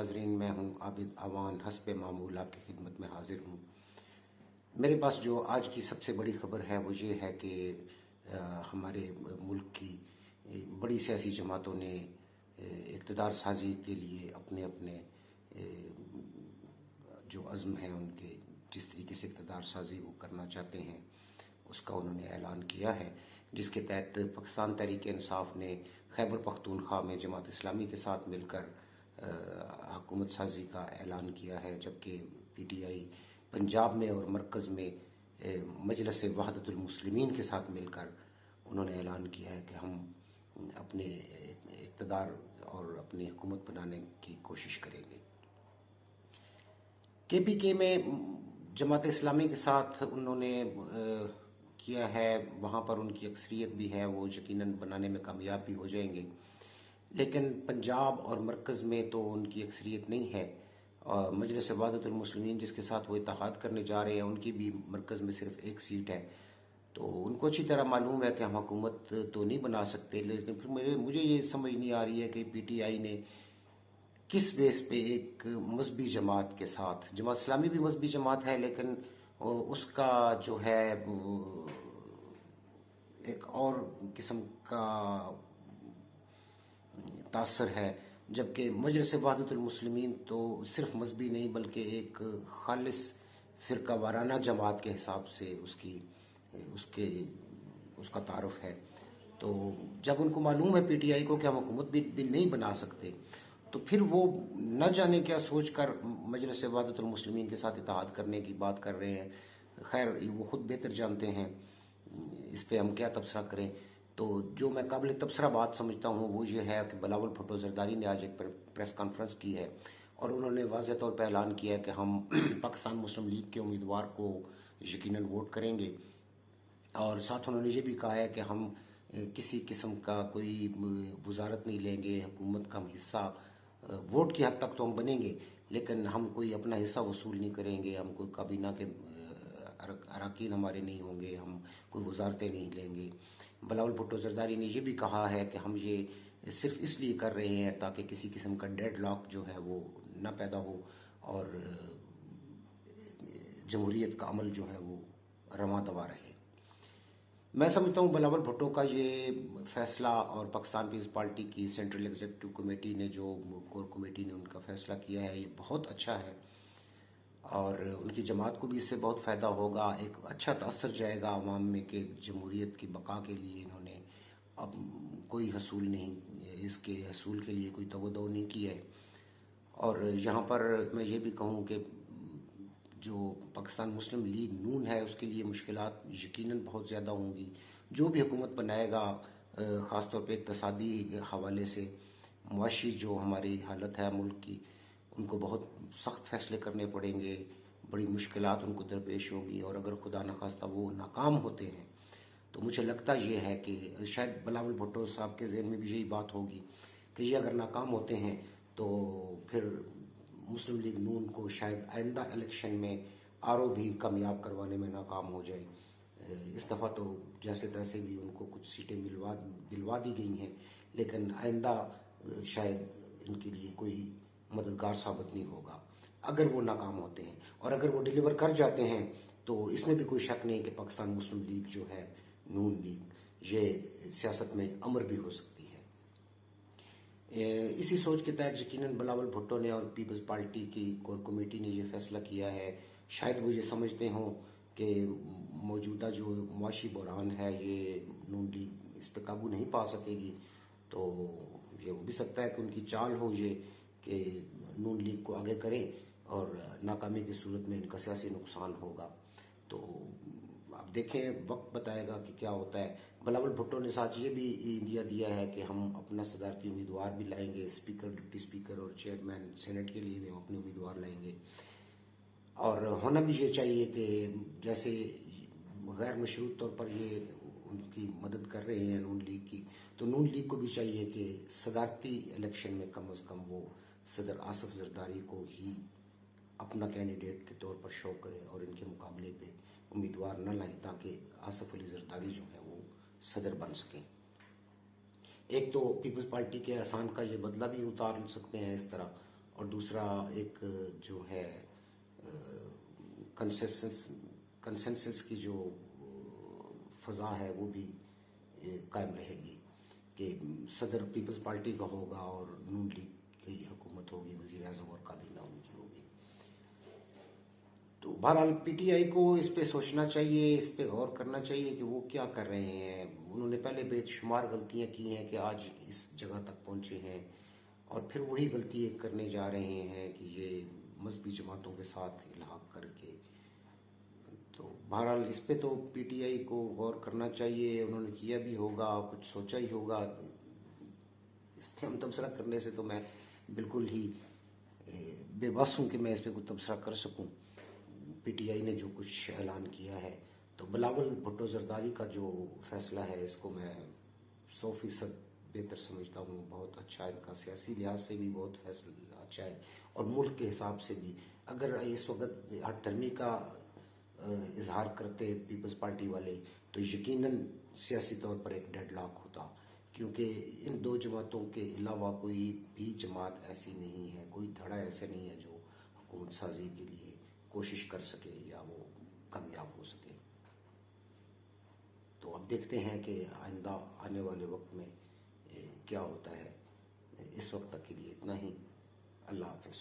ناظرین، میں ہوں عابد آوان حسب معمول آپ کی خدمت میں حاضر ہوں۔ میرے پاس جو آج کی سب سے بڑی خبر ہے وہ یہ ہے کہ ہمارے ملک کی بڑی سیاسی جماعتوں نے اقتدار سازی کے لیے اپنے اپنے جو عزم ہیں ان کے، جس طریقے سے اقتدار سازی وہ کرنا چاہتے ہیں اس کا انہوں نے اعلان کیا ہے، جس کے تحت پاکستان تحریک انصاف نے خیبر پختونخوا میں جماعت اسلامی کے ساتھ مل کر حکومت سازی کا اعلان کیا ہے، جبکہ پی ٹی آئی پنجاب میں اور مرکز میں مجلس وحدت المسلمین کے ساتھ مل کر انہوں نے اعلان کیا ہے کہ ہم اپنے اقتدار اور اپنی حکومت بنانے کی کوشش کریں گے۔ کے پی کے میں جماعت اسلامی کے ساتھ انہوں نے کیا ہے، وہاں پر ان کی اکثریت بھی ہے، وہ یقیناً بنانے میں کامیاب بھی ہو جائیں گے، لیکن پنجاب اور مرکز میں تو ان کی اکثریت نہیں ہے، اور مجلس وحدت المسلمین جس کے ساتھ وہ اتحاد کرنے جا رہے ہیں ان کی بھی مرکز میں صرف ایک سیٹ ہے، تو ان کو اچھی طرح معلوم ہے کہ ہم حکومت تو نہیں بنا سکتے، لیکن پھر مجھے یہ سمجھ نہیں آ رہی ہے کہ پی ٹی آئی نے کس بیس پہ ایک مذہبی جماعت کے ساتھ، جماعت اسلامی بھی مذہبی جماعت ہے لیکن اس کا جو ہے ایک اور قسم کا تاثر ہے، جبکہ مجلس وحدت المسلمین تو صرف مذہبی نہیں بلکہ ایک خالص فرقہ وارانہ جماعت کے حساب سے اس کا تعارف ہے۔ تو جب ان کو معلوم ہے پی ٹی آئی کو کہ ہم حکومت بھی نہیں بنا سکتے، تو پھر وہ نہ جانے کیا سوچ کر مجلس وحدت المسلمین کے ساتھ اتحاد کرنے کی بات کر رہے ہیں۔ خیر وہ خود بہتر جانتے ہیں، اس پہ ہم کیا تبصرہ کریں۔ تو جو میں قابل تبصرہ بات سمجھتا ہوں وہ یہ ہے کہ بلاول بھٹو زرداری نے آج ایک پریس کانفرنس کی ہے اور انہوں نے واضح طور پہ اعلان کیا ہے کہ ہم پاکستان مسلم لیگ کے امیدوار کو یقیناً ووٹ کریں گے، اور ساتھ انہوں نے یہ بھی کہا ہے کہ ہم کسی قسم کا کوئی وزارت نہیں لیں گے، حکومت کا ہم حصہ ووٹ کی حد تک تو ہم بنیں گے لیکن ہم کوئی اپنا حصہ وصول نہیں کریں گے، ہم کوئی کابینہ کے اراکین ہمارے نہیں ہوں گے، ہم کوئی وزارتیں نہیں لیں گے۔ بلاول بھٹو زرداری نے یہ بھی کہا ہے کہ ہم یہ صرف اس لیے کر رہے ہیں تاکہ کسی قسم کا ڈیڈ لاک جو ہے وہ نہ پیدا ہو اور جمہوریت کا عمل جو ہے وہ رواں دوا رہے۔ میں سمجھتا ہوں بلاول بھٹو کا یہ فیصلہ اور پاکستان پیپلز پارٹی کی سینٹرل ایگزیکٹو کمیٹی نے جو کور کمیٹی نے ان کا فیصلہ کیا ہے یہ بہت اچھا ہے، اور ان کی جماعت کو بھی اس سے بہت فائدہ ہوگا، ایک اچھا تاثر جائے گا عوام میں کہ جمہوریت کی بقا کے لیے انہوں نے اب کوئی حصول نہیں، اس کے حصول کے لیے کوئی تگ و نہیں کی ہے۔ اور یہاں پر میں یہ بھی کہوں کہ جو پاکستان مسلم لیگ نون ہے اس کے لیے مشکلات یقیناً بہت زیادہ ہوں گی، جو بھی حکومت بنائے گا خاص طور پہ اقتصادی حوالے سے، معاشی جو ہماری حالت ہے ملک کی، ان کو بہت سخت فیصلے کرنے پڑیں گے، بڑی مشکلات ان کو درپیش ہوگی، اور اگر خدا نخواستہ وہ ناکام ہوتے ہیں تو مجھے لگتا یہ ہے کہ شاید بلاول بھٹو صاحب کے ذہن میں بھی یہی بات ہوگی کہ یہ اگر ناکام ہوتے ہیں تو پھر مسلم لیگ نون کو شاید آئندہ الیکشن میں آرو بھی کامیاب کروانے میں ناکام ہو جائے۔ اس دفعہ تو جیسے تیسے بھی ان کو کچھ سیٹیں دلوا دی گئی ہیں، لیکن آئندہ شاید ان کے لیے کوئی مددگار ثابت نہیں ہوگا اگر وہ ناکام ہوتے ہیں، اور اگر وہ ڈیلیور کر جاتے ہیں تو اس میں بھی کوئی شک نہیں کہ پاکستان مسلم لیگ جو ہے نون لیگ یہ سیاست میں امر بھی ہو سکتی ہے۔ اسی سوچ کے تحت یقیناً بلاول بھٹو نے اور پیپلز پارٹی کی کور کمیٹی نے یہ فیصلہ کیا ہے، شاید وہ یہ سمجھتے ہوں کہ موجودہ جو معاشی بحران ہے یہ نون لیگ اس پہ قابو نہیں پا سکے گی، تو یہ ہو بھی سکتا ہے کہ ان کی چال ہو یہ کہ نون لیگ کو آگے کریں اور ناکامی کی صورت میں ان کا سیاسی نقصان ہوگا۔ تو اب دیکھیں وقت بتائے گا کہ کیا ہوتا ہے۔ بلاول بھٹو نے ساتھ یہ بھی انڈیا دیا ہے کہ ہم اپنا صدارتی امیدوار بھی لائیں گے، اسپیکر، ڈپٹی اسپیکر اور چیئرمین سینٹ کے لیے بھی ہم اپنے امیدوار لائیں گے، اور ہونا بھی یہ چاہیے کہ جیسے غیر مشروط طور پر یہ ان کی مدد کر رہے ہیں نون لیگ کی، تو نون لیگ کو بھی چاہیے کہ صدارتی الیکشن میں کم از کم وہ صدر آصف زرداری کو ہی اپنا کینڈیڈیٹ کے طور پر شو کرے اور ان کے مقابلے پہ امیدوار نہ لائیں تاکہ آصف علی زرداری جو ہے وہ صدر بن سکیں۔ ایک تو پیپلز پارٹی کے احسان کا یہ بدلہ بھی اتار سکتے ہیں اس طرح، اور دوسرا ایک جو ہے کنسنسس کی جو فضا ہے وہ بھی قائم رہے گی کہ صدر پیپلز پارٹی کا ہوگا اور نون لیگ کی حکومت ہوگی، وزیر اعظم اور کابینہ ان کی ہوگی۔ تو بہرحال پی ٹی آئی کو اس پہ سوچنا چاہیے، اس پہ غور کرنا چاہیے کہ وہ کیا کر رہے ہیں۔ انہوں نے پہلے بے شمار غلطیاں کی ہیں کہ آج اس جگہ تک پہنچے ہیں، اور پھر وہی غلطی کرنے جا رہے ہیں کہ یہ مذہبی جماعتوں کے ساتھ الحاق کر کے۔ تو بہرحال اس پہ تو پی ٹی آئی کو غور کرنا چاہیے، انہوں نے کیا بھی ہوگا، کچھ سوچا ہی ہوگا۔ اس پہ ہم تبصرہ کرنے سے تو میں بالکل ہی بے بس ہوں کہ میں اس پہ کوئی تبصرہ کر سکوں۔ پی ٹی آئی نے جو کچھ اعلان کیا ہے، تو بلاول بھٹو زرداری کا جو فیصلہ ہے اس کو میں 100% بہتر سمجھتا ہوں، بہت اچھا، ان کا سیاسی لحاظ سے بھی بہت فیصلہ اچھا ہے، اور ملک کے حساب سے بھی۔ اگر اس وقت ہٹ ٹرمی کا اظہار کرتے پیپلز پارٹی والے تو یقیناً سیاسی طور پر ایک ڈیڈ لاک ہوتا، کیونکہ ان دو جماعتوں کے علاوہ کوئی بھی جماعت ایسی نہیں ہے، کوئی دھڑا ایسا نہیں ہے جو حکومت سازی کے لیے کوشش کر سکے یا وہ کامیاب ہو سکے۔ تو اب دیکھتے ہیں کہ آئندہ آنے والے وقت میں کیا ہوتا ہے۔ اس وقت تک کے لیے اتنا ہی۔ اللہ حافظ۔